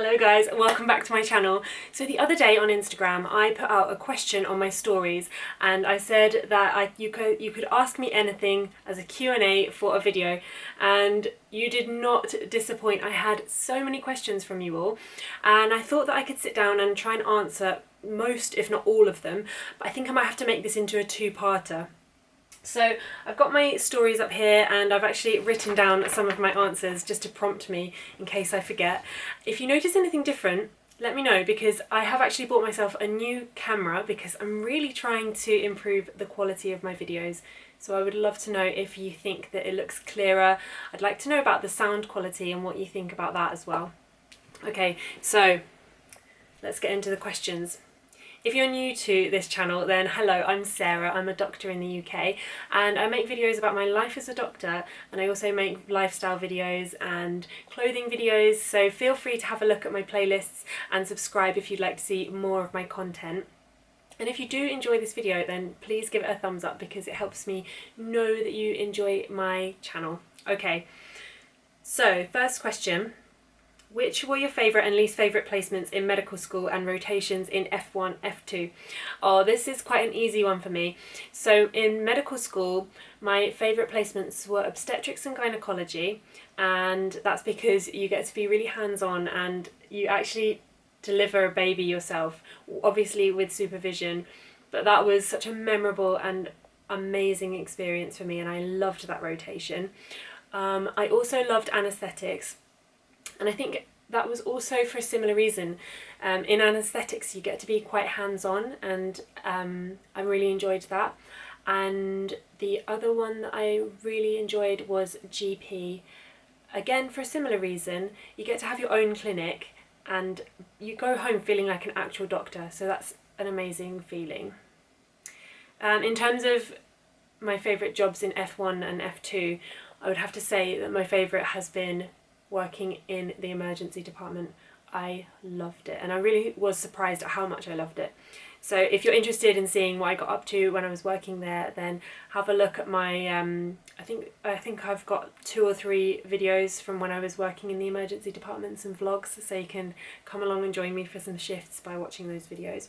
Hello guys, welcome back to my channel. So the other day on Instagram I put out a question on my stories and I said that you could ask me anything as a Q&A for a video, and you did not disappoint. I had so many questions from you all and I thought that I could sit down and try and answer most, if not all of them, but I think I might have to make this into a two-parter. So I've got my stories up here and I've actually written down some of my answers just to prompt me in case I forget. If you notice anything different, let me know, because I have actually bought myself a new camera because I'm really trying to improve the quality of my videos. So I would love to know if you think that it looks clearer. I'd like to know about the sound quality and what you think about that as well. Okay, so let's get into the questions. If you're new to this channel, then hello, I'm Sarah. I'm a doctor in the UK and I make videos about my life as a doctor, and I also make lifestyle videos and clothing videos, so feel free to have a look at my playlists and subscribe if you'd like to see more of my content. And if you do enjoy this video, then please give it a thumbs up because it helps me know that you enjoy my channel. Okay, so first question. Which were your favourite and least favourite placements in medical school and rotations in F1, F2? Oh, this is quite an easy one for me. So in medical school, my favourite placements were obstetrics and gynecology, and that's because you get to be really hands-on and you actually deliver a baby yourself, obviously with supervision, but that was such a memorable and amazing experience for me and I loved that rotation. I also loved anaesthetics. And I think that was also for a similar reason. In anaesthetics you get to be quite hands-on and I really enjoyed that. And the other one that I really enjoyed was GP. Again, for a similar reason, you get to have your own clinic and you go home feeling like an actual doctor, so that's an amazing feeling. In terms of my favourite jobs in F1 and F2, I would have to say that my favourite has been working in the emergency department. I loved it and I really was surprised at how much I loved it. So if you're interested in seeing what I got up to when I was working there, then have a look at my I think I've got 2 or 3 videos from when I was working in the emergency department, some vlogs, so you can come along and join me for some shifts by watching those videos.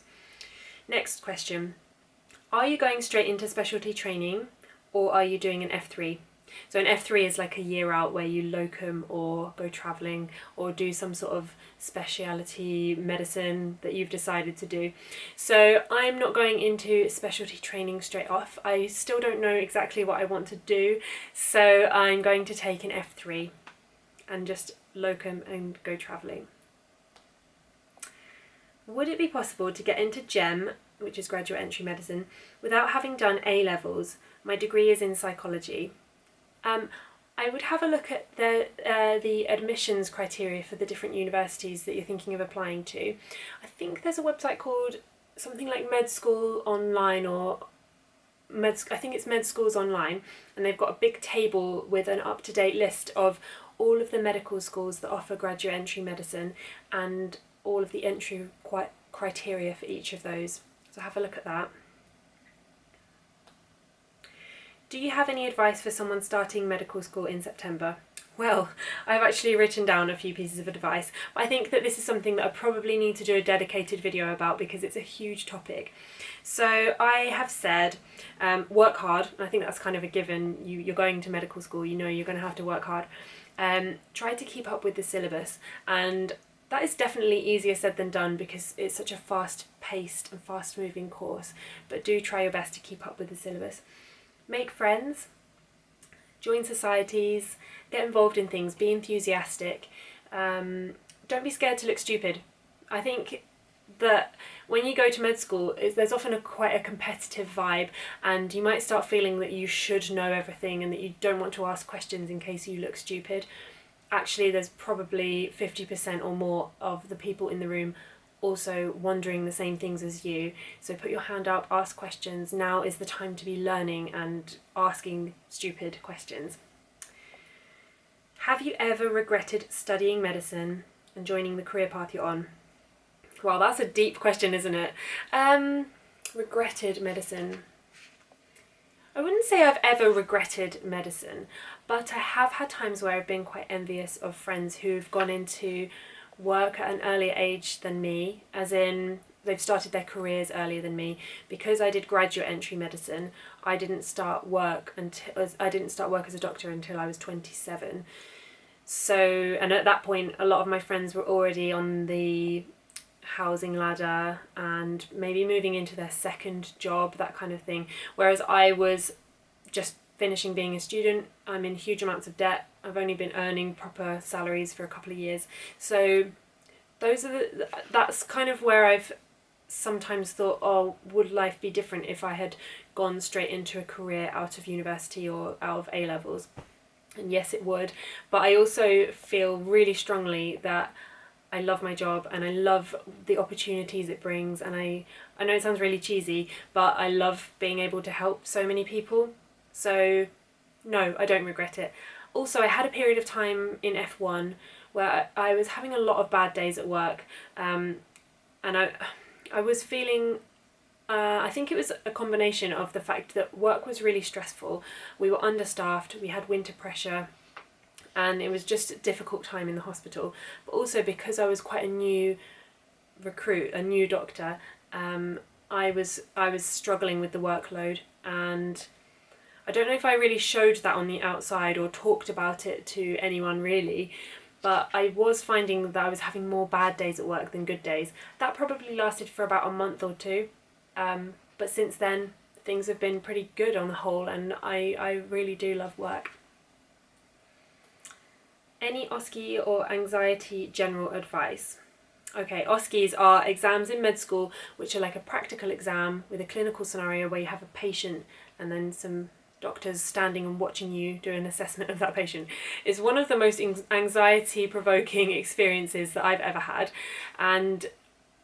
Next question. Are you going straight into specialty training or are you doing an F3? So an F3 is like a year out where you locum or go travelling or do some sort of speciality medicine that you've decided to do. So I'm not going into specialty training straight off. I still don't know exactly what I want to do, so I'm going to take an F3 and just locum and go travelling. Would it be possible to get into GEM, which is graduate entry medicine, without having done A-levels? My degree is in psychology. I would have a look at the admissions criteria for the different universities that you're thinking of applying to. I think there's a website called something like Med School Online, or I think it's Med Schools Online, and they've got a big table with an up-to-date list of all of the medical schools that offer graduate entry medicine and all of the entry criteria for each of those. So have a look at that. Do you have any advice for someone starting medical school in September? Well, I've actually written down a few pieces of advice, but I think that this is something that I probably need to do a dedicated video about because it's a huge topic. So I have said work hard, and I think that's kind of a given. You're going to medical school, you know you're going to have to work hard. Try to keep up with the syllabus, and that is definitely easier said than done because it's such a fast-paced and fast-moving course, but do try your best to keep up with the syllabus. Make friends, join societies, get involved in things, be enthusiastic, don't be scared to look stupid. I think that when you go to med school, there's often quite a competitive vibe, and you might start feeling that you should know everything and that you don't want to ask questions in case you look stupid. Actually, there's probably 50% or more of the people in the room also wondering the same things as you, so put your hand up, ask questions. Now is the time to be learning and asking stupid questions. Have you ever regretted studying medicine and joining the career path you're on? Well, that's a deep question, isn't it? Regretted medicine. I wouldn't say I've ever regretted medicine, but I have had times where I've been quite envious of friends who've gone into work at an earlier age than me, as in they've started their careers earlier than me. Because I did graduate entry medicine, I didn't start work as a doctor until I was 27. So, and at that point, a lot of my friends were already on the housing ladder and maybe moving into their second job, that kind of thing. Whereas I was just finishing being a student. I'm in huge amounts of debt. I've only been earning proper salaries for a couple of years. So that's kind of where I've sometimes thought, oh, would life be different if I had gone straight into a career out of university or out of A levels? And yes, it would. But I also feel really strongly that I love my job and I love the opportunities it brings, and I know it sounds really cheesy, but I love being able to help so many people. So no, I don't regret it. Also, I had a period of time in F1 where I was having a lot of bad days at work, and I was feeling, I think it was a combination of the fact that work was really stressful, we were understaffed, we had winter pressure, and it was just a difficult time in the hospital. But also because I was quite a new recruit, a new doctor, I was struggling with the workload, and I don't know if I really showed that on the outside or talked about it to anyone really, but I was finding that I was having more bad days at work than good days. That probably lasted for about a month or two, but since then things have been pretty good on the whole, and I really do love work. Any OSCE or anxiety general advice? Okay, OSCEs are exams in med school which are like a practical exam with a clinical scenario where you have a patient and then some doctors standing and watching you do an assessment of that patient. It's one of the most anxiety provoking experiences that I've ever had, and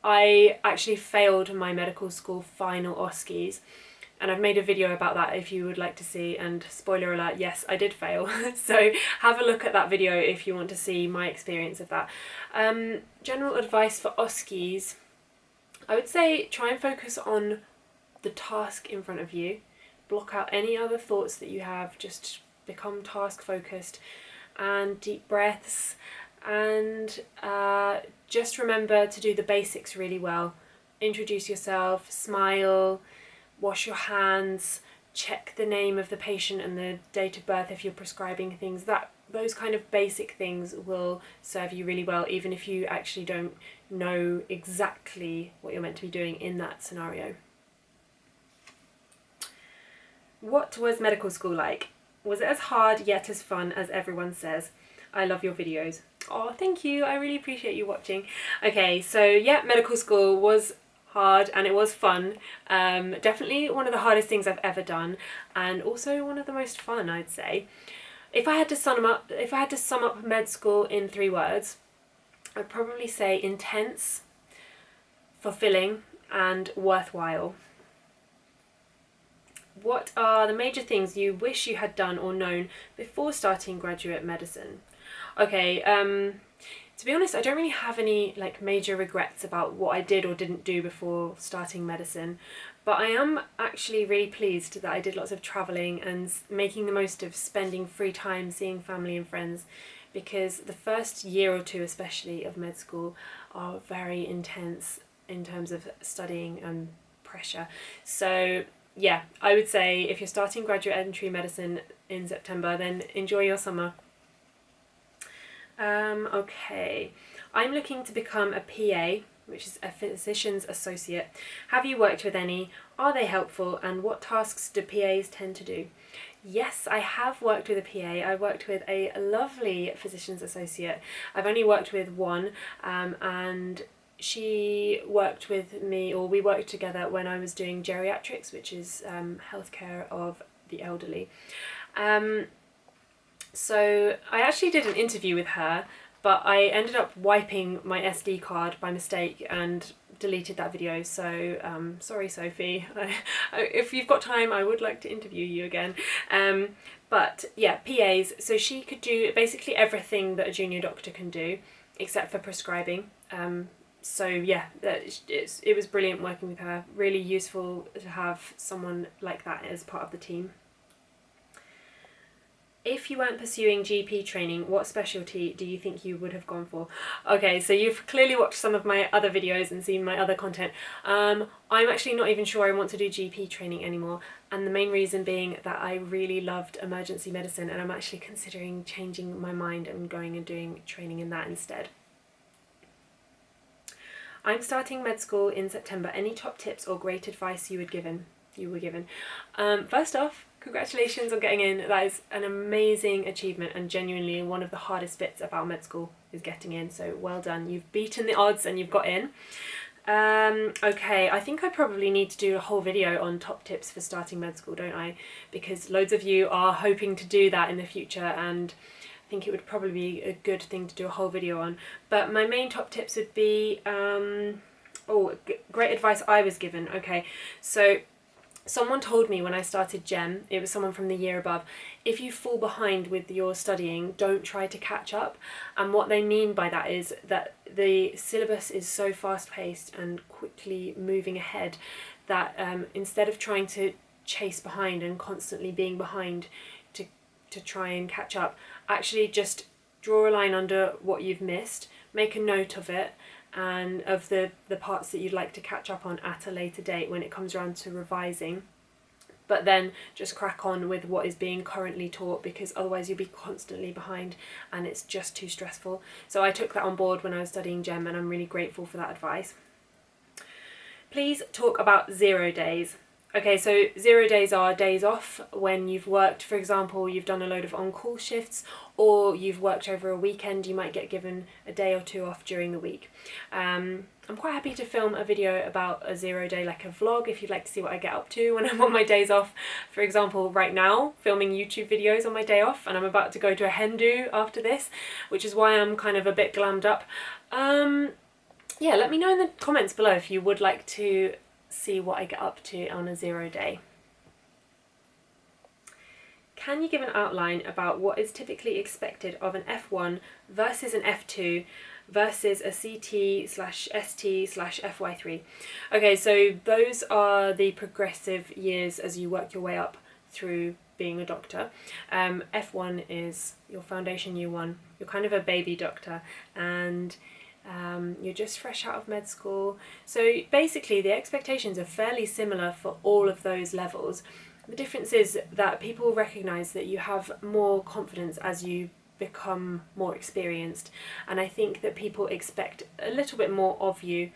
I actually failed my medical school final OSCEs, and I've made a video about that if you would like to see, and spoiler alert, yes, I did fail. So have a look at that video if you want to see my experience of that. General advice for OSCEs, I would say try and focus on the task in front of you. Block out any other thoughts that you have, just become task focused, and deep breaths, and just remember to do the basics really well. Introduce yourself, smile, wash your hands, check the name of the patient and the date of birth if you're prescribing things. Those kind of basic things will serve you really well, even if you actually don't know exactly what you're meant to be doing in that scenario. What was medical school like? Was it as hard yet as fun as everyone says? I love your videos. Oh, thank you. I really appreciate you watching. Okay, so yeah, medical school was hard and it was fun. Definitely one of the hardest things I've ever done, and also one of the most fun, I'd say. If I had to sum up med school in 3 words, I'd probably say intense, fulfilling, and worthwhile. What are the major things you wish you had done or known before starting graduate medicine? Okay, to be honest, I don't really have any major regrets about what I did or didn't do before starting medicine, but I am actually really pleased that I did lots of travelling and making the most of spending free time seeing family and friends, because the first year or two especially of med school are very intense in terms of studying and pressure. So yeah, I would say if you're starting graduate entry medicine in September, then enjoy your summer. Okay, I'm looking to become a PA, which is a physician's associate. Have you worked with any? Are they helpful? And what tasks do PAs tend to do? Yes, I have worked with a PA. I worked with a lovely physician's associate. I've only worked with one, and she worked with me, or we worked together when I was doing geriatrics, which is healthcare of the elderly. So I actually did an interview with her, but I ended up wiping my SD card by mistake and deleted that video, so sorry Sophie. If you've got time, I would like to interview you again. But yeah, PAs, so she could do basically everything that a junior doctor can do except for prescribing. So yeah, it was brilliant working with her, really useful to have someone like that as part of the team. if you weren't pursuing GP training, what specialty do you think you would have gone for? Okay, so you've clearly watched some of my other videos and seen my other content. I'm actually not even sure I want to do GP training anymore, and the main reason being that I really loved emergency medicine, and I'm actually considering changing my mind and going and doing training in that instead. I'm starting med school in September. Any top tips or great advice you were given? First off, congratulations on getting in. That is an amazing achievement, and genuinely one of the hardest bits about med school is getting in, so well done. You've beaten the odds and you've got in. Okay, I think I probably need to do a whole video on top tips for starting med school, don't I? Because loads of you are hoping to do that in the future, and I think it would probably be a good thing to do a whole video on. But my main top tips would be, great advice I was given. Okay, so someone told me when I started GEM, it was someone from the year above, if you fall behind with your studying, don't try to catch up. And what they mean by that is that the syllabus is so fast paced and quickly moving ahead that instead of trying to chase behind and constantly being behind to try and catch up, actually just draw a line under what you've missed, make a note of it, and of the parts that you'd like to catch up on at a later date when it comes around to revising, but then just crack on with what is being currently taught, because otherwise you'll be constantly behind and it's just too stressful. So I took that on board when I was studying GEM, and I'm really grateful for that advice. Please talk about 0 days. Okay, so 0 days are days off when you've worked, for example, you've done a load of on-call shifts, or you've worked over a weekend. You might get given a day or two off during the week. I'm quite happy to film a video about a 0 day, like a vlog, if you'd like to see what I get up to when I'm on my days off. For example, right now, filming YouTube videos on my day off, and I'm about to go to a hen do after this, which is why I'm kind of a bit glammed up. Yeah, let me know in the comments below if you would like to see what I get up to on a 0 day. Can you give an outline about what is typically expected of an F1 versus an F2 versus a CT/ST/FY3? Okay, so those are the progressive years as you work your way up through being a doctor. F1 is your foundation year 1. You're kind of a baby doctor, and you're just fresh out of med school. So basically the expectations are fairly similar for all of those levels. The difference is that people recognise that you have more confidence as you become more experienced, and I think that people expect a little bit more of you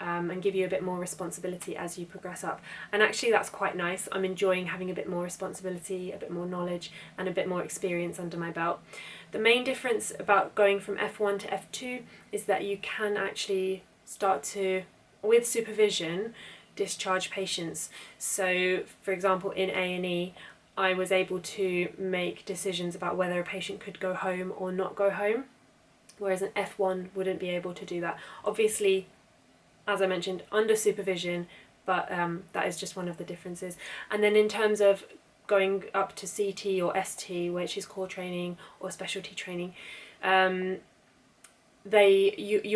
and give you a bit more responsibility as you progress up. And actually that's quite nice. I'm enjoying having a bit more responsibility, a bit more knowledge, and a bit more experience under my belt. The main difference about going from F1 to F2 is that you can actually start to, with supervision, discharge patients. So for example, in A&E, I was able to make decisions about whether a patient could go home or not go home, whereas an F1 wouldn't be able to do that. Obviously, as I mentioned, under supervision, but that is just one of the differences. And then in terms of going up to CT or ST, which is core training or specialty training, you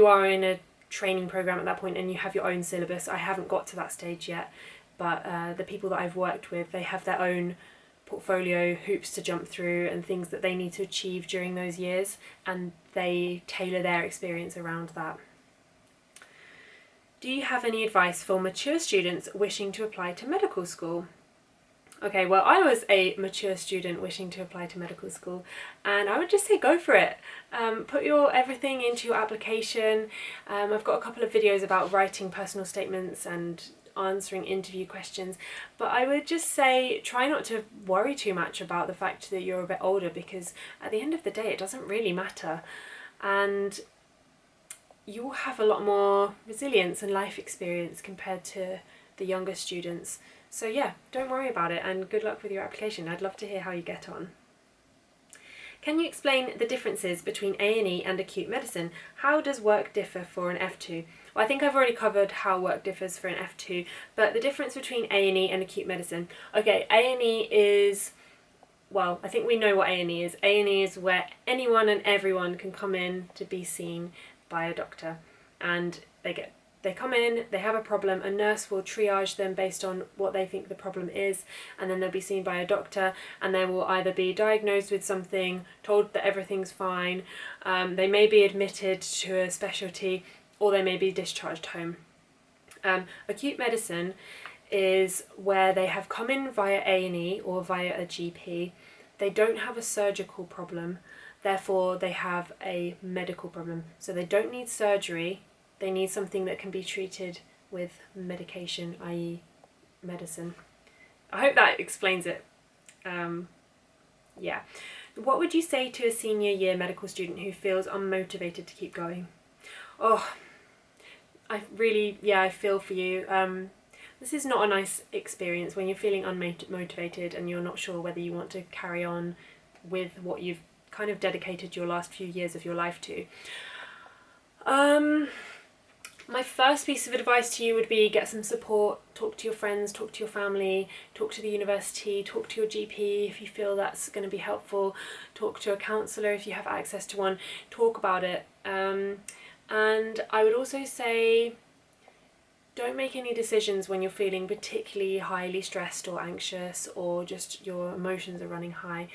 are in a training program at that point and you have your own syllabus. I haven't got to that stage yet, but the people that I've worked with, they have their own portfolio hoops to jump through and things that they need to achieve during those years, and they tailor their experience around that. Do you have any advice for mature students wishing to apply to medical school? Okay, well, I was a mature student wishing to apply to medical school, and I would just say go for it. Put your everything into your application. I've got a couple of videos about writing personal statements and answering interview questions, but I would just say try not to worry too much about the fact that you're a bit older, because at the end of the day it doesn't really matter, and you will have a lot more resilience and life experience compared to the younger students. So yeah, don't worry about it, and good luck with your application. I'd love to hear how you get on. Can you explain the differences between A&E and acute medicine? How does work differ for an F2? Well, I think I've already covered how work differs for an F2, but the difference between A&E and acute medicine. Okay, A&E is, well, I think we know what A&E is. A&E is where anyone and everyone can come in to be seen by a doctor, and they get They come in, they have a problem, a nurse will triage them based on what they think the problem is, and then they'll be seen by a doctor, and they will either be diagnosed with something, told that everything's fine, they may be admitted to a specialty, or they may be discharged home. Acute medicine is where they have come in via A&E or via a GP. They don't have a surgical problem, therefore they have a medical problem. So they don't need surgery, they need something that can be treated with medication, i.e. medicine. I hope that explains it. Yeah. What would you say to a senior year medical student who feels unmotivated to keep going? Oh, I feel for you. This is not a nice experience when you're feeling unmotivated and you're not sure whether you want to carry on with what you've kind of dedicated your last few years of your life to. My first piece of advice to you would be get some support, talk to your friends, talk to your family, talk to the university, talk to your GP if you feel that's going to be helpful, talk to a counsellor if you have access to one, talk about it. And I would also say don't make any decisions when you're feeling particularly highly stressed or anxious or just your emotions are running high.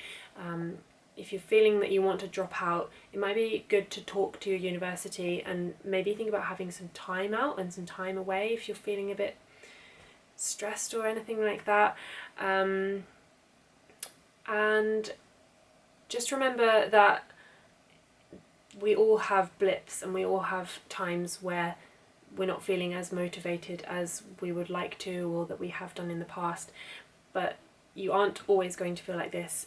If you're feeling that you want to drop out, it might be good to talk to your university and maybe think about having some time out and some time away if you're feeling a bit stressed or anything like that. And just remember that we all have blips and we all have times where we're not feeling as motivated as we would like to or that we have done in the past, but you aren't always going to feel like this.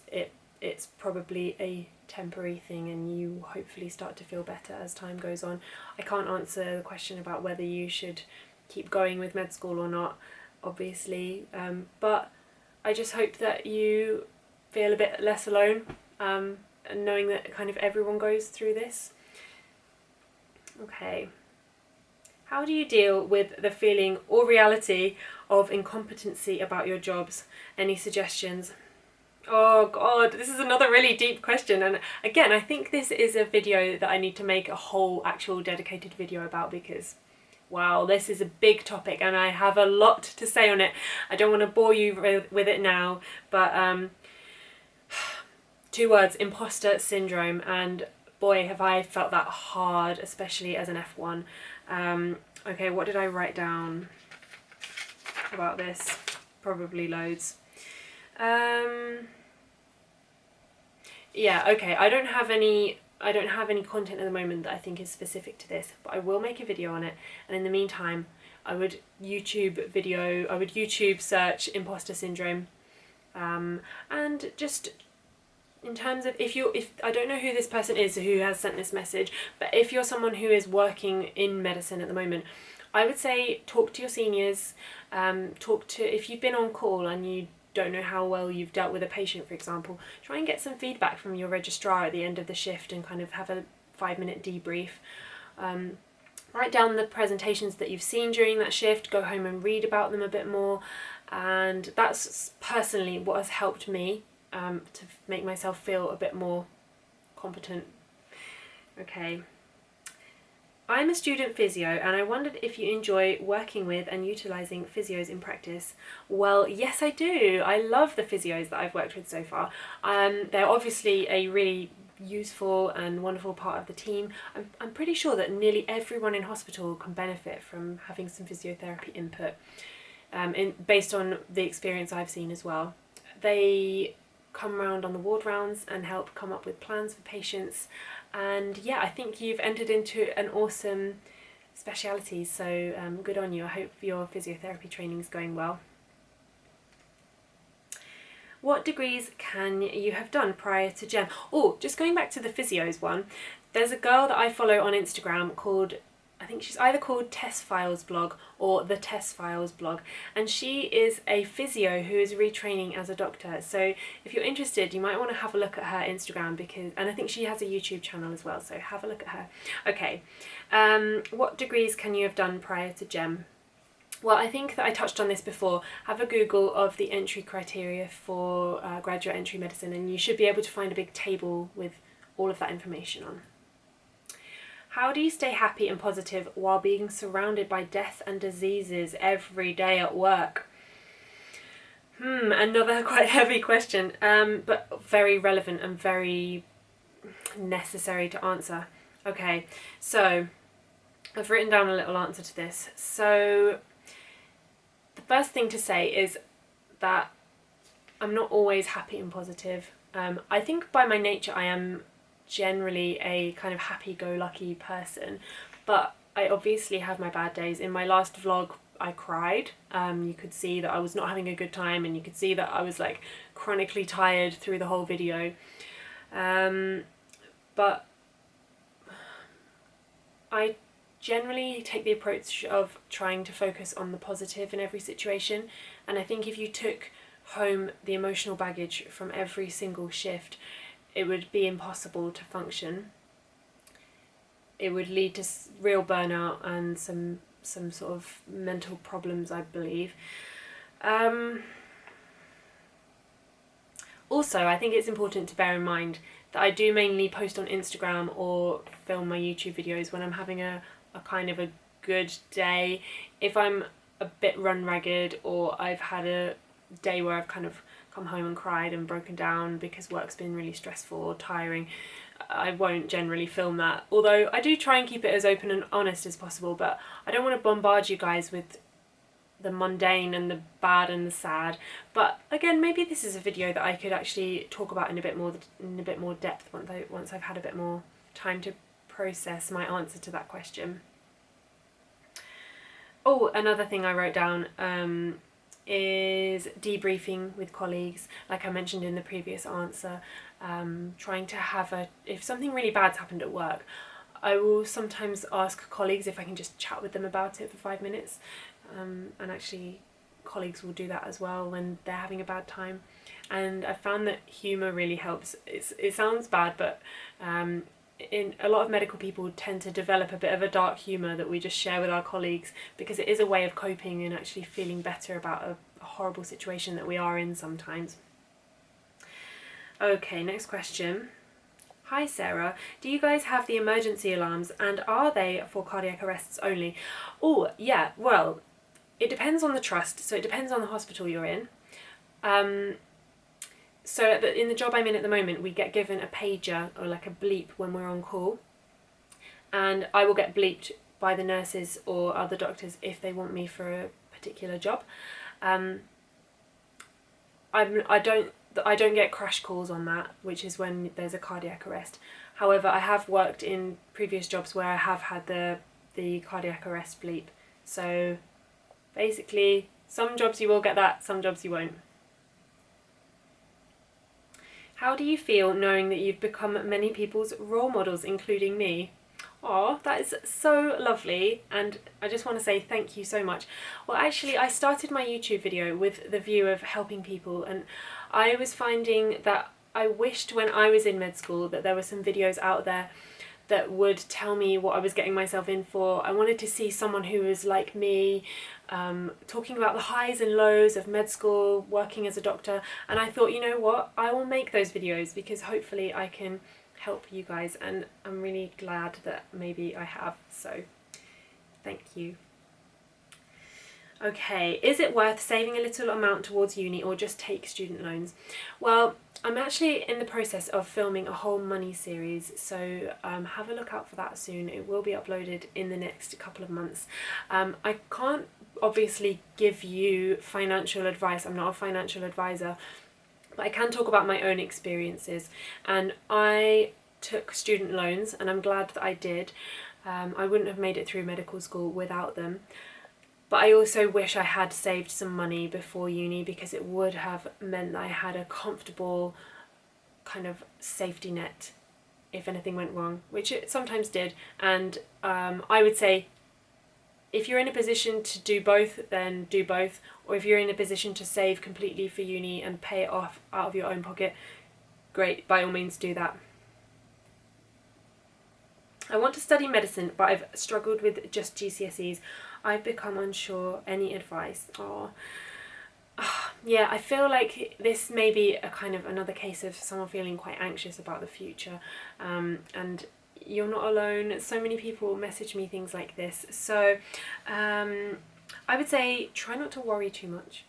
It's probably a temporary thing and you hopefully start to feel better as time goes on. I can't answer the question about whether you should keep going with med school or not, obviously, but I just hope that you feel a bit less alone, and knowing that kind of everyone goes through this. Okay. How do you deal with the feeling or reality of incompetency about your jobs? Any suggestions? Oh God, this is another really deep question, and again I think this is a video that I need to make a whole actual dedicated video about because wow, this is a big topic and I have a lot to say on it. I don't want to bore you with it now, but 2 words: imposter syndrome, and boy have I felt that hard, especially as an F1. Okay, what did I write down about this? Probably loads. Yeah, okay, I don't have any content at the moment that I think is specific to this, but I will make a video on it, and in the meantime I would YouTube search imposter syndrome, and just in terms of if I don't know who this person is who has sent this message, but if you're someone who is working in medicine at the moment, I would say talk to your seniors, if you've been on call and you don't know how well you've dealt with a patient, for example, try and get some feedback from your registrar at the end of the shift and kind of have a 5-minute debrief. Write down the presentations that you've seen during that shift, go home and read about them a bit more, and that's personally what has helped me to make myself feel a bit more competent. Okay. I'm a student physio and I wondered if you enjoy working with and utilising physios in practice. Well, yes I do. I love the physios that I've worked with so far. They're obviously a really useful and wonderful part of the team. I'm pretty sure that nearly everyone in hospital can benefit from having some physiotherapy input, based on the experience I've seen as well. They come around on the ward rounds and help come up with plans for patients. And yeah, I think you've entered into an awesome speciality, so good on you. I hope your physiotherapy training is going well. What degrees can you have done prior to GEM? Oh, just going back to the physios one, there's a girl that I follow on Instagram called, I think she's either called Tess Files Blog or the Tess Files Blog, and she is a physio who is retraining as a doctor. So if you're interested, you might want to have a look at her Instagram, and I think she has a YouTube channel as well, so have a look at her. Okay, what degrees can you have done prior to GEM? Well, I think that I touched on this before. Have a Google of the entry criteria for graduate entry medicine, and you should be able to find a big table with all of that information on. How do you stay happy and positive while being surrounded by death and diseases every day at work? Another quite heavy question, but very relevant and very necessary to answer. Okay, so I've written down a little answer to this. So the first thing to say is that I'm not always happy and positive. I think by my nature I am generally a kind of happy-go-lucky person, but I obviously have my bad days. In my last vlog I cried. You could see that I was not having a good time, and you could see that I was like chronically tired through the whole video. But I generally take the approach of trying to focus on the positive in every situation, and I think if you took home the emotional baggage from every single shift, it would be impossible to function. It would lead to real burnout and some sort of mental problems, I believe. Also, I think it's important to bear in mind that I do mainly post on Instagram or film my YouTube videos when I'm having a kind of a good day. If I'm a bit run ragged, or I've had a day where I've kind of come home and cried and broken down because work's been really stressful or tiring, I won't generally film that. Although I do try and keep it as open and honest as possible, but I don't want to bombard you guys with the mundane and the bad and the sad. But again, maybe this is a video that I could actually talk about in a bit more depth once I've had a bit more time to process my answer to that question. Oh, another thing I wrote down is debriefing with colleagues, like I mentioned in the previous answer. Trying to have if something really bad's happened at work, I will sometimes ask colleagues if I can just chat with them about it for 5 minutes, and actually colleagues will do that as well when they're having a bad time. And I found that humour really helps. It sounds bad, but in a lot of medical people tend to develop a bit of a dark humour that we just share with our colleagues, because it is a way of coping and actually feeling better about a horrible situation that we are in sometimes. Okay, next question. Hi Sarah, do you guys have the emergency alarms, and are they for cardiac arrests only? Oh yeah, well, it depends on the trust, so it depends on the hospital you're in. So in the job I'm in at the moment, we get given a pager, or like a bleep, when we're on call, and I will get bleeped by the nurses or other doctors if they want me for a particular job. I don't get crash calls on that, which is when there's a cardiac arrest. However, I have worked in previous jobs where I have had the cardiac arrest bleep. So basically, some jobs you will get that, some jobs you won't. How do you feel knowing that you've become many people's role models, including me? Oh, that is so lovely, and I just want to say thank you so much. Well, actually, I started my YouTube video with the view of helping people, and I was finding that I wished when I was in med school that there were some videos out there that would tell me what I was getting myself in for. I wanted to see someone who was like me, talking about the highs and lows of med school, working as a doctor, and I thought, you know what, I will make those videos because hopefully I can help you guys, and I'm really glad that maybe I have, so thank you. Okay, is it worth saving a little amount towards uni or just take student loans? Well, I'm actually in the process of filming a whole money series, so have a look out for that soon. It will be uploaded in the next couple of months. I can't obviously give you financial advice, I'm not a financial advisor, but I can talk about my own experiences. And I took student loans, and I'm glad that I did. I wouldn't have made it through medical school without them. But I also wish I had saved some money before uni, because it would have meant that I had a comfortable kind of safety net if anything went wrong, which it sometimes did. And I would say, if you're in a position to do both, then do both. Or if you're in a position to save completely for uni and pay it off out of your own pocket, great, by all means do that. I want to study medicine, but I've struggled with just GCSEs. I've become unsure. Any advice? Yeah, I feel like this may be a kind of another case of someone feeling quite anxious about the future, and you're not alone. So many people message me things like this. So I would say try not to worry too much.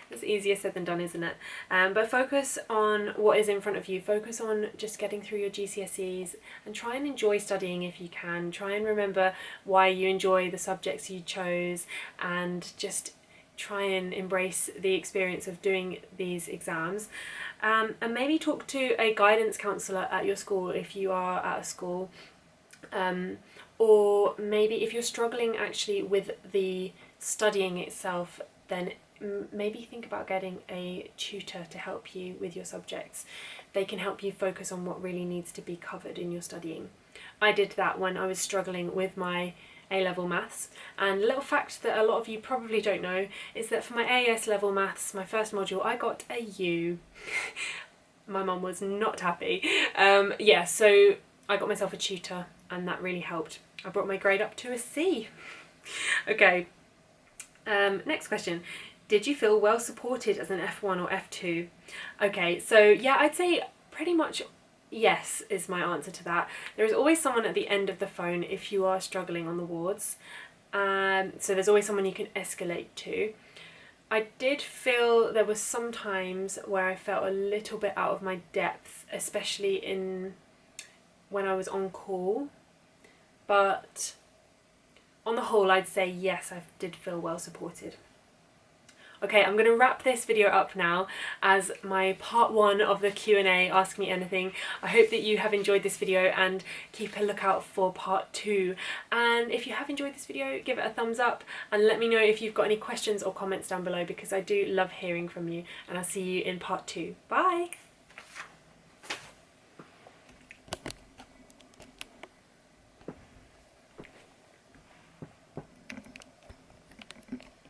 It's easier said than done, isn't it? But focus on what is in front of you. Focus on just getting through your GCSEs and try and enjoy studying if you can. Try and remember why you enjoy the subjects you chose, and just try and embrace the experience of doing these exams. And maybe talk to a guidance counsellor at your school if you are at a school. Or maybe if you're struggling actually with the studying itself, then maybe think about getting a tutor to help you with your subjects. They can help you focus on what really needs to be covered in your studying. I did that when I was struggling with my A-level maths, and a little fact that a lot of you probably don't know is that for my AS level maths, my first module, I got a U. My mum was not happy. Yeah, so I got myself a tutor and that really helped. I brought my grade up to a C. Okay, next question. Did you feel well supported as an F1 or F2? Okay, so yeah, I'd say pretty much yes is my answer to that. There is always someone at the end of the phone if you are struggling on the wards. So there's always someone you can escalate to. I did feel there was some times where I felt a little bit out of my depth, especially when I was on call. But on the whole, I'd say yes, I did feel well supported. Okay, I'm going to wrap this video up now as my part 1 of the Q&A, Ask Me Anything. I hope that you have enjoyed this video and keep a lookout for part 2. And if you have enjoyed this video, give it a thumbs up and let me know if you've got any questions or comments down below, because I do love hearing from you, and I'll see you in part 2. Bye!